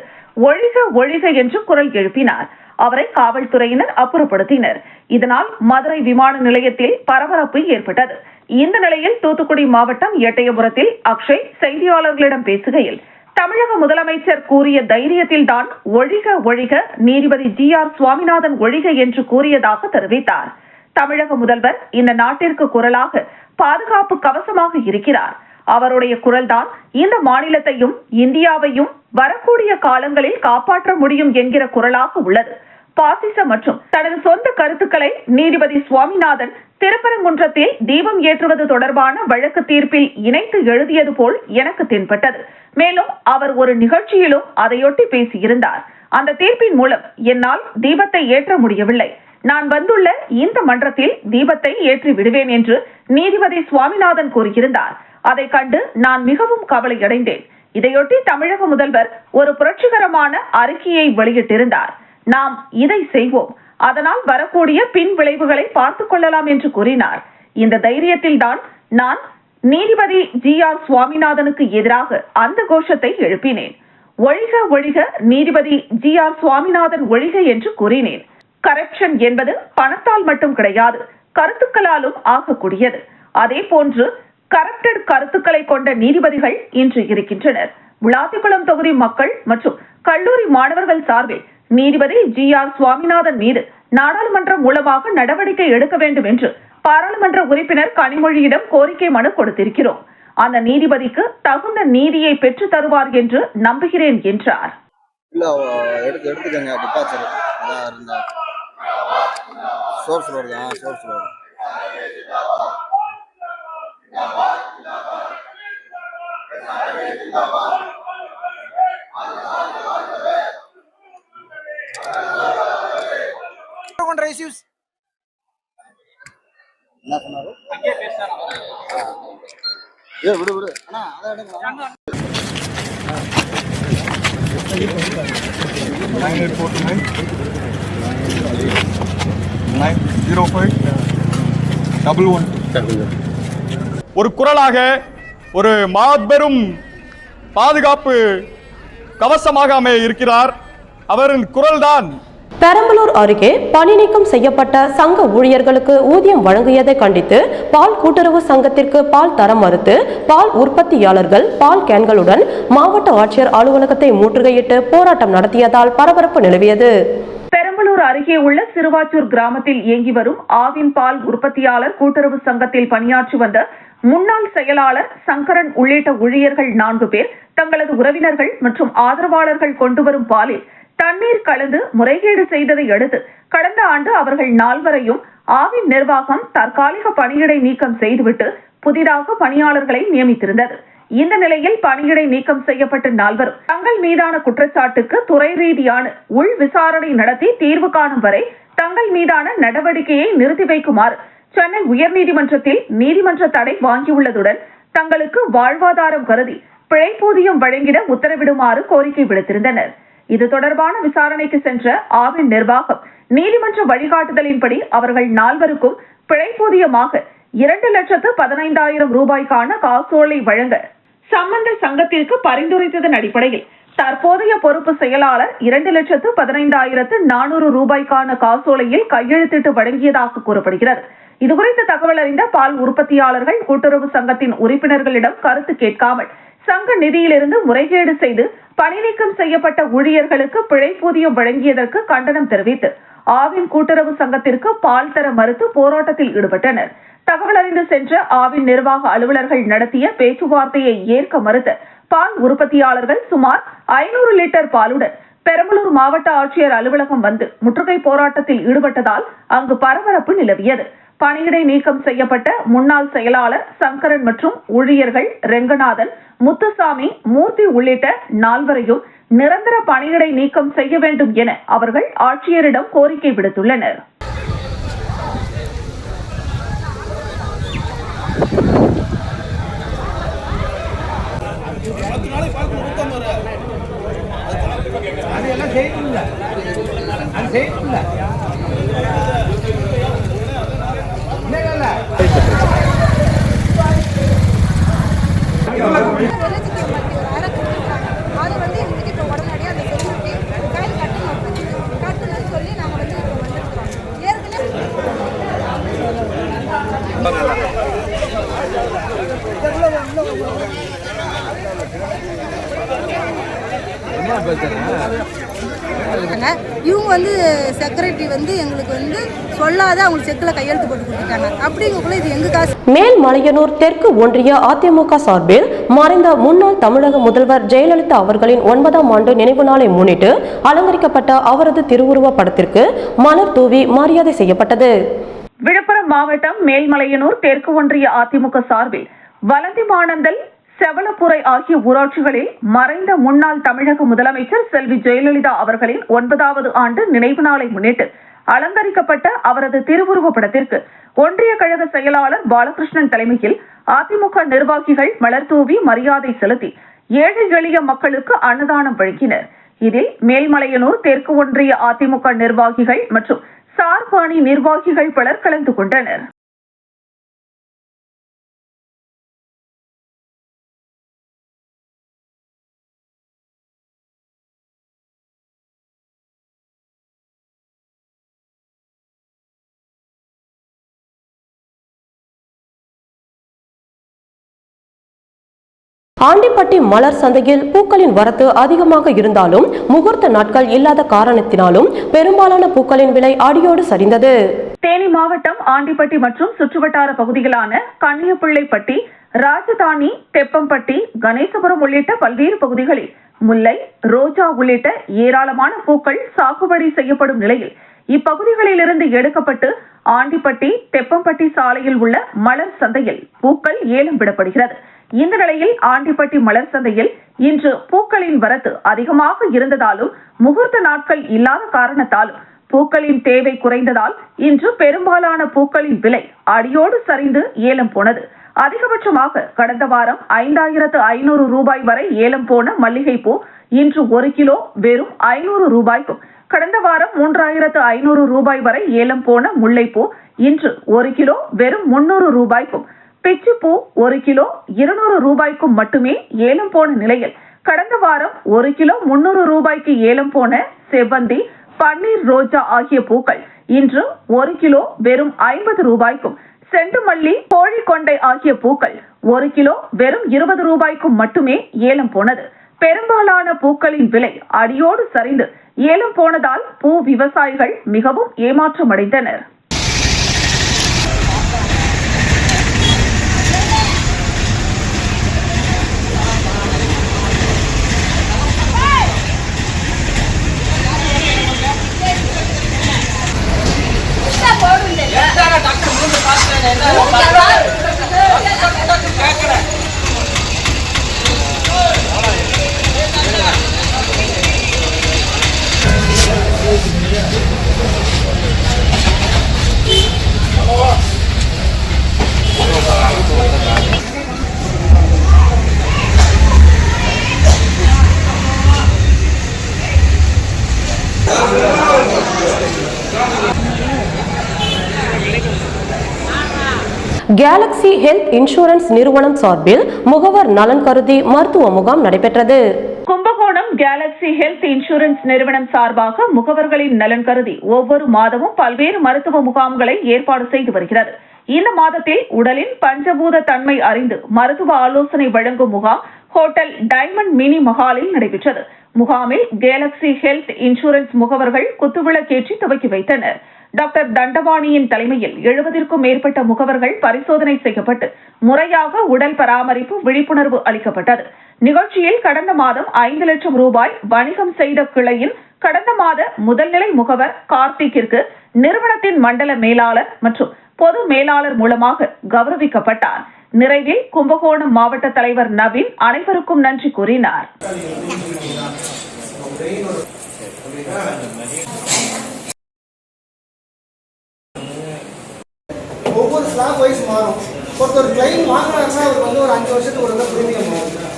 ஒழிக ஒழிக என்று குரல் எழுப்பினார். அவரை காவல்துறையினர் அப்புறப்படுத்தினர். இதனால் மதுரை விமான நிலையத்தில் பரபரப்பு ஏற்பட்டது. இந்த நிலையில் தூத்துக்குடி மாவட்டம் எட்டயபுரத்தில் அக்ஷய் செய்தியாளர்களிடம் பேசுகையில் தமிழக முதலமைச்சர் கூறிய தைரியத்தில்தான் ஒழிக ஒழிக நீதிபதி ஜி.ஆர். சுவாமிநாதன் ஒழிக என்று கூறியதாக தெரிவித்தார். தமிழக முதல்வர் இந்த நாட்டிற்கு குரலாக பாதுகாப்பு கவசமாக இருக்கிறார். அவருடைய குரல்தான் இந்த மாநிலத்தையும் இந்தியாவையும் வரக்கூடிய காலங்களில் காப்பாற்ற முடியும் என்கிற குரலாக உள்ளது. பாசிச மற்றும் தனது சொந்த கருத்துக்களை நீதிபதி சுவாமிநாதன் திருப்பரங்குன்றத்தில் தீபம் ஏற்றுவது தொடர்பான வழக்கு தீர்ப்பில் இணைத்து எழுதியது போல் எனக்கு தென்பட்டது. மேலும் அவர் ஒரு நிகழ்ச்சியிலும் அதையொட்டி பேசியிருந்தார். அந்த தீர்ப்பின் மூலம் என்னால் தீபத்தை ஏற்ற முடியவில்லை. நான் வந்துள்ள இந்த மன்றத்தில் தீபத்தை ஏற்றி விடுவேன் என்று நீதிபதி சுவாமிநாதன் கூறியிருந்தார். அதை கண்டு நான் மிகவும் கவலையடைந்தேன். இதையொட்டி தமிழக முதல்வர் ஒரு புரட்சிகரமான அறிக்கையை வெளியிட்டிருந்தார். நாம் இதை செய்வோம், அதனால் வரக்கூடிய பின் விளைவுகளை பார்த்துக் கொள்ளலாம் என்று கூறினார். இந்த தைரியத்தில்தான் நான் நீதிபதி ஜி.ஆர். சுவாமிநாதனுக்கு எதிராக அந்த கோஷத்தை எழுப்பினேன். ஒழிக ஒழிக நீதிபதி ஜி.ஆர். சுவாமிநாதன் ஒழிக என்று கூறினேன். கரப்ஷன் என்பது பணத்தால் மட்டும் கிடையாது, கருத்துக்களாலும் ஆகக்கூடியது. அதே போன்று கரப்டட் கருத்துக்களை கொண்ட நீதிபதிகள் இன்று இருக்கின்றனர். விளாத்திக்குளம் தொகுதி மக்கள் மற்றும் கல்லூரி மாணவர்கள் சார்பில் நீதிபதி ஜி.ஆர். சுவாமிநாதன் மீது நாடாளுமன்றம் மூலமாக நடவடிக்கை எடுக்க வேண்டும் என்று பாராளுமன்ற உறுப்பினர் கனிமொழியிடம் கோரிக்கை மனு கொடுத்திருக்கிறோம். அந்த நீதிபதிக்கு தகுந்த நீதியை பெற்று தருவார் என்று நம்புகிறேன் என்றார். என்ன சொன்னாரு? விடு விடு அண்ணா, அதை எடுங்க. 90511. ஒரு குரலாக ஒரு மாபெரும் பாதுகாப்பு கவசமாக அமைய இருக்கிறார். அவரின் குரல்தான். பெரம்பலூர் அருகே பணி நீக்கம் செய்யப்பட்ட சங்க ஊழியர்களுக்கு ஊதியம் வழங்கியதை கண்டித்து பால் கூட்டுறவு சங்கத்திற்கு பால் தர மறுத்து பால் உற்பத்தியாளர்கள் பால் கேன்களுடன் மாவட்ட ஆட்சியர் அலுவலகத்தை முற்றுகையிட்டு போராட்டம் நடத்தியதால் பரபரப்பு நிலவியது. பெரம்பலூர் அருகே உள்ள சிறுவாச்சூர் கிராமத்தில் இயங்கி வரும் ஆவின் பால் உற்பத்தியாளர் கூட்டுறவு சங்கத்தில் பணியாற்றி வந்த முன்னாள் செயலாளர் சங்கரன் உள்ளிட்ட ஊழியர்கள் 4 பேர் தங்களது உறவினர்கள் மற்றும் ஆதரவாளர்கள் கொண்டு வரும் பாலில் தண்ணீர் கலந்து முறைகேடு செய்ததை அடுத்து கடந்த ஆண்டு அவர்கள் 4வரையும் ஆவின் நிர்வாகம் தற்காலிக பணியிடை நீக்கம் செய்துவிட்டு புதிதாக பணியாளர்களை நியமித்திருந்தது. இந்த நிலையில் பணியிடை நீக்கம் செய்யப்பட்ட 4வரும் தங்கள் மீதான குற்றச்சாட்டுக்கு துறை ரீதியான உள் விசாரணை நடத்தி தீர்வு காணும் வரை தங்கள் மீதான நடவடிக்கையை நிறுத்தி வைக்குமாறு சென்னை உயர்நீதிமன்றத்தில் நீதிமன்ற தடை வாங்கியுள்ளதுடன் தங்களுக்கு வாழ்வாதாரம் கருதி பிழைப்பூதியம் வழங்கிட உத்தரவிடுமாறு கோரிக்கை விடுத்திருந்தனர். இது தொடர்பான விசாரணைக்கு சென்ற ஆவின் நிர்வாகம் நீதிமன்ற வழிகாட்டுதலின்படி அவர்கள் 4வருக்கும் பிழைப்பூதியமாக 2,15,000 ரூபாய்க்கான காசோலை வழங்க சம்பந்த சங்கத்திற்கு பரிந்துரைத்ததன் அடிப்படையில் தற்போதைய பொறுப்பு செயலாளர் 2,15,400 ரூபாய்க்கான காசோலையில் கையெழுத்திட்டு வழங்கியதாக கூறப்படுகிறது. இதுகுறித்த தகவல் அறிந்த பால் உற்பத்தியாளர்கள் கூட்டுறவு சங்கத்தின் உறுப்பினர்களிடம் கருத்து கேட்காமல் சங்க நிதியிலிருந்து முறைகேடு செய்து பணி நீக்கம் செய்யப்பட்ட ஊழியர்களுக்கு பிழைப்பூதியம் வழங்கியதற்கு கண்டனம் தெரிவித்து ஆவின் கூட்டுறவு சங்கத்திற்கு பால் தர மறுத்து போராட்டத்தில் ஈடுபட்டனர். தகவல் அறிந்து சென்ற ஆவின் நிர்வாக அலுவலர்கள் நடத்திய பேச்சுவார்த்தையை ஏற்க மறுத்த பால் உற்பத்தியாளர்கள் சுமார் 500 லிட்டர் பாலுடன் பெரம்பலூர் மாவட்ட ஆட்சியர் அலுவலகம் வந்து முற்றுகை போராட்டத்தில் ஈடுபட்டதால் அங்கு பரபரப்பு நிலவியது. பணியிடை நீக்கம் செய்யப்பட்ட முன்னாள் செயலாளர் சங்கரன் மற்றும் ஊழியர்கள் ரெங்கநாதன், முத்துசாமி, மூர்த்தி உள்ளிட்ட 4வரையும் நிரந்தர பணியிடை நீக்கம் செய்ய வேண்டும் என அவர்கள் ஆட்சியரிடம் கோரிக்கை விடுத்துள்ளனர். இவங்க வந்து செக்ரட்டரி வந்து எங்களுக்கு வந்து சொல்லாத அவங்க செக்கில் கையெழுத்து போட்டு கொடுத்துட்டாங்க. அப்படிங்கக்குள்ள இது எங்க காசு. மேல்மலையனூர் தெற்கு ஒன்றிய அதிமுக சார்பில் மறைந்த முன்னாள் தமிழக முதல்வர் ஜெயலலிதா அவர்களின் 9ஆம் ஆண்டு நினைவு நாளை முன்னிட்டு அலங்கரிக்கப்பட்ட அவரது திருவுருவ படத்திற்கு மலர் தூவி மரியாதை செய்யப்பட்டது. விழுப்புரம் மாவட்டம் மேல்மலையனூர் தெற்கு ஒன்றிய அதிமுக சார்பில் வலந்திமானந்தல், செவலப்புரை ஆகிய ஊராட்சிகளில் மறைந்த முன்னாள் தமிழக முதலமைச்சர் செல்வி ஜெயலலிதா அவர்களின் 9வது ஆண்டு நினைவு நாளை முன்னிட்டு அலங்கரிக்கப்பட்ட அவரது திருவுருவ படத்திற்கு ஒன்றிய கழக செயலாளர் பாலகிருஷ்ணன் தலைமையில் அதிமுக நிர்வாகிகள் மலர் தூவி மரியாதை செலுத்தி ஏழை எளிய மக்களுக்கு அன்னதானம் வழங்கினர். இதில் மேல்மலையனூர் தெற்கு ஒன்றிய அதிமுக நிர்வாகிகள் மற்றும் சார்பு அணி நிர்வாகிகள் பலர் கலந்து கொண்டனர். ஆண்டிப்பட்டி மலர் சந்தையில் பூக்களின் வரத்து அதிகமாக இருந்தாலும் முகூர்த்த நாட்கள் இல்லாத காரணத்தினாலும் பெரும்பாலான பூக்களின் விலை அடியோடு சரிந்தது. தேனி மாவட்டம் ஆண்டிப்பட்டி மற்றும் சுற்றுவட்டார பகுதிகளான கன்னியப்பிள்ளைப்பட்டி, ராஜதானி, தெப்பம்பட்டி, கணேசபுரம் உள்ளிட்ட பல்வேறு பகுதிகளில் முல்லை, ரோஜா உள்ளிட்ட ஏராளமான பூக்கள் சாகுபடி செய்யப்படும் நிலையில் இப்பகுதிகளிலிருந்து எடுக்கப்பட்டு ஆண்டிப்பட்டி, தெப்பம்பட்டி சாலையில் உள்ள மலர் சந்தையில் பூக்கள் ஏலம் விடப்படுகிறது. இந்த நிலையில் ஆண்டிப்பட்டி மலர் சந்தையில் இன்று பூக்களின் வரத்து அதிகமாக இருந்ததாலும் முகூர்த்த நாட்கள் இல்லாத காரணத்தாலும் பூக்களின் தேவை குறைந்ததால் இன்று பெரும்பாலான பூக்களின் விலை அடியோடு சரிந்து ஏலம் போனது. அதிகபட்சமாக கடந்த வாரம் 5,500 ரூபாய் வரை ஏலம் போன மல்லிகைப்பூ இன்று 1 கிலோ வெறும் 500 ரூபாய்க்கும், கடந்த வாரம் 3500 ரூபாய் வரை ஏலம் போன முல்லைப்பூ இன்று 1 கிலோ வெறும் 300 ரூபாய்க்கும், பிச்சிப்பூ 1 கிலோ 200 ரூபாய்க்கும் மட்டுமே ஏலம் போன நிலையில், கடந்த வாரம் 1 கிலோ 300 ரூபாய்க்கு ஏலம் போன செவ்வந்தி, பன்னீர் ரோஜா ஆகிய பூக்கள் இன்று 1 கிலோ வெறும் 50 ரூபாய்க்கும், செண்டுமல்லி, கோழிக்கொண்டை ஆகிய பூக்கள் 1 கிலோ வெறும் 20 ரூபாய்க்கும் மட்டுமே ஏலம் போனது. பெரும்பாலான பூக்களின் விலை அடியோடு சரிந்து ஏலம் போனதால் பூ விவசாயிகள் மிகவும் ஏமாற்றமடைந்தனர். கேலக்ஸி ஹெல்த் இன்சூரன்ஸ் நிறுவனம் சார்பில் முகவர் நலன் கருதி மருத்துவ முகாம் நடைபெற்றது. கும்பகோணம் கேலக்ஸி ஹெல்த் இன்சூரன்ஸ் நிறுவனம் சார்பாக முகவர்களின் நலன் கருதி ஒவ்வொரு மாதமும் பல்வேறு மருத்துவ முகாம்களை ஏற்பாடு செய்து வருகிறது. இந்த மாதத்தில் உடலின் பஞ்சபூத தன்மை அறிந்து மருத்துவ ஆலோசனை வழங்கும் முகாம் ஹோட்டல் டைமண்ட் மினி மஹாலில் நடைபெற்றது. முகாமில் கேலக்ஸி ஹெல்த் இன்சூரன்ஸ் முகவர்கள் குத்துவிளக்கேற்றி துவக்கி வைத்தனர். டாக்டர் தண்டபாணியின் தலைமையில் 70க்கும் மேற்பட்ட முகவர்கள் பரிசோதனை செய்யப்பட்டு முறையாக உடல் பராமரிப்பு விழிப்புணர்வு அளிக்கப்பட்டது. நிகழ்ச்சியில் கடந்த மாதம் 5 லட்சம் ரூபாய் வணிகம் செய்த கிளையின் கடந்த மாத முதல்நிலை முகவர் கார்த்திக்கிற்கு நிறுவனத்தின் மண்டல மேலாளர் மற்றும் பொது மேலாளர் மூலமாக கௌரவிக்கப்பட்டார். நிறைவில் கும்பகோணம் மாவட்ட தலைவர் நவீன் அனைவருக்கும் நன்றி கூறினார். ஒவ்வொரு ஸ்லாப் வைஸ் மாறும். ஒருத்தர் கிளைம் வாங்கினாருன்னா அவருக்கு வந்து ஒரு 5 வருஷத்துக்கு ஒரு பிரீமியம் மாறும்.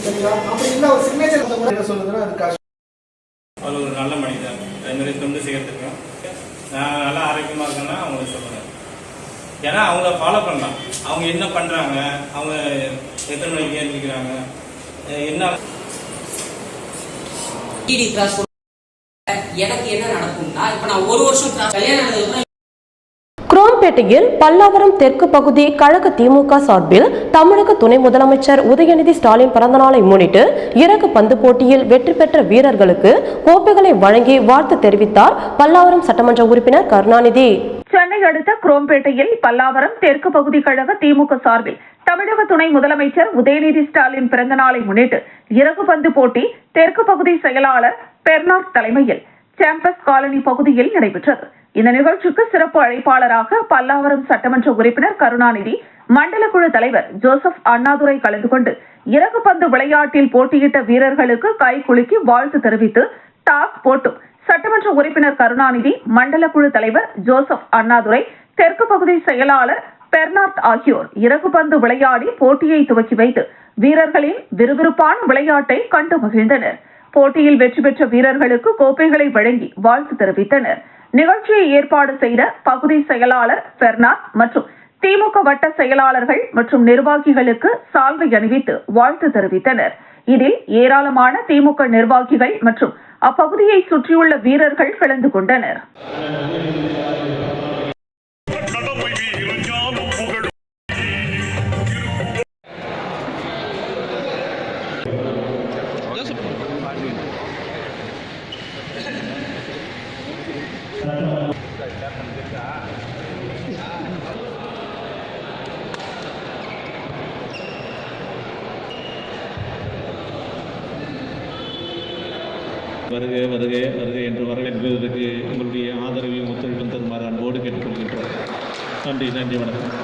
சரிங்களா? அப்படி இல்லை ஒரு சிக்னேச்சர் என்ன சொல்லுதுன்னா அது காசு. அவர் ஒரு நல்ல மனிதர், அது மாதிரி தொண்டு செய்யறதுக்கும் நான் நல்லா ஆரோக்கியமாக இருக்கேன்னா அவங்களுக்கு சொல்லுவேன். ஏன்னா அவங்கள ஃபாலோ பண்ணலாம். அவங்க என்ன பண்ணுறாங்க, அவங்க எத்தனை மணிக்கு ஏந்திக்கிறாங்க, என்ன எனக்கு என்ன நடக்கும்னா, இப்போ நான் ஒரு வருஷம் கல்யாணம் நடந்ததுக்கு குரோம்பேட்டையில் பல்லாவரம் தெற்கு பகுதி கழக திமுக சார்பில் தமிழக துணை முதலமைச்சர் உதயநிதி ஸ்டாலின் பிறந்தநாளை முன்னிட்டு இறகு பந்து போட்டியில் வெற்றி பெற்ற வீரர்களுக்கு கோப்பைகளை வழங்கி வாழ்த்து தெரிவித்தார் பல்லாவரம் சட்டமன்ற உறுப்பினர் கருணாநிதி. சென்னை அடுத்த குரோம்பேட்டையில் பல்லாவரம் தெற்கு பகுதி கழக திமுக சார்பில் தமிழக துணை முதலமைச்சர் உதயநிதி ஸ்டாலின் பிறந்தநாளை முன்னிட்டு இறகு பந்து போட்டி தெற்கு பகுதி செயலாளர் பெர்னார்ட் தலைமையில் சாம்பஸ் காலனி பகுதியில் நடைபெற்றது. இந்த நிகழ்ச்சிக்கு சிறப்பு அழைப்பாளராக பல்லாவரம் சட்டமன்ற உறுப்பினர் கருணாநிதி, மண்டல குழு தலைவர் ஜோசப் அண்ணாதுரை கலந்து கொண்டு இறகு பந்து விளையாட்டில் போட்டியிட்ட வீரர்களுக்கு கை குலுக்கி வாழ்த்து தெரிவித்து டாஸ் போட்டும் சட்டமன்ற உறுப்பினர் கருணாநிதி, மண்டல குழு தலைவர் ஜோசப் அண்ணாதுரை, தெற்கு பகுதி செயலாளர் பெர்னார்ட் ஆகியோர் இறகு பந்து விளையாடி போட்டியை துவக்கி வைத்து வீரர்களின் விறுவிறுப்பான விளையாட்டை கண்டு மகிழ்ந்தனர். போட்டியில் வெற்றி பெற்ற வீரர்களுக்கு கோப்பைகளை வழங்கி வாழ்த்து தெரிவித்தனர். நிகழ்ச்சியை ஏற்பாடு செய்த பகுதி செயலாளர் பெர்னார்ட் மற்றும் திமுக வட்ட செயலாளர்கள் மற்றும் நிர்வாகிகளுக்கு சால்வை அணிவித்து வாழ்த்து தெரிவித்தனர். இதில் ஏராளமான திமுக நிர்வாகிகள் மற்றும் அப்பகுதியை சுற்றியுள்ள வீரர்கள் கலந்து கொண்டனர். வருக வருக வருக என்று வரவேற்பதற்கு உங்களுடைய ஆதரவையும் ஒத்துழைப்பும் தருமாறு அன்போடு கேட்டுக்கொள்கின்றோம். நன்றி நன்றி வணக்கம்.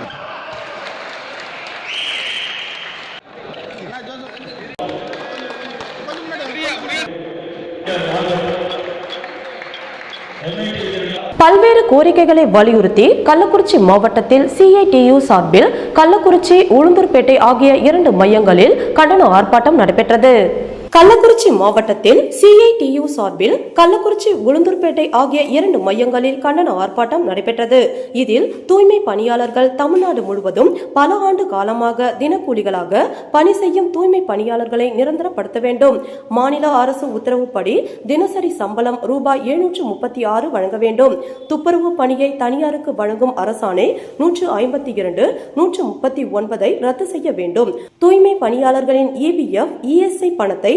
பல்வேறு கோரிக்கைகளை வலியுறுத்தி கள்ளக்குறிச்சி மாவட்டத்தில் CITU சார்பில் கள்ளக்குறிச்சி, உளுந்தூர்பேட்டை ஆகிய 2 மையங்களில் கண்டன ஆர்ப்பாட்டம் நடைபெற்றது. கள்ளக்குறிச்சி மாவட்டத்தில் CITU சார்பில் கள்ளக்குறிச்சி உளுந்தூர்பேட்டை ஆகிய 2 மையங்களில் கண்டன ஆர்ப்பாட்டம் நடைபெற்றது. இதில் தூய்மை பணியாளர்கள் தமிழ்நாடு முழுவதும் பல ஆண்டு காலமாக தினக்கூலிகளாக பணி செய்யும் தூய்மை பணியாளர்களை நிரந்தரப்படுத்த வேண்டும். மாநில அரசு உத்தரவுப்படி தினசரி சம்பளம் ரூபாய் 736 வழங்க வேண்டும். துப்புரவு பணியை தனியாருக்கு வழங்கும் அரசாணை 152, 139 ரத்து செய்ய வேண்டும். தூய்மை பணியாளர்களின் EPF, ESI பணத்தை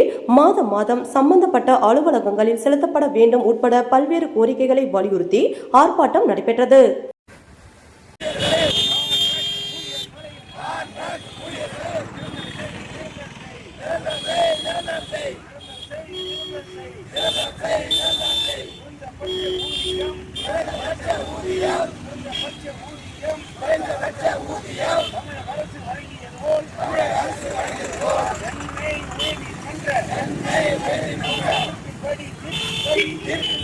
மாதம் சம்பந்தப்பட்ட அலுவலகங்களில் செலுத்தப்பட வேண்டும் உட்பட பல்வேறு கோரிக்கைகளை வலியுறுத்தி ஆர்ப்பாட்டம் நடைபெற்றது. நீதிமன்ற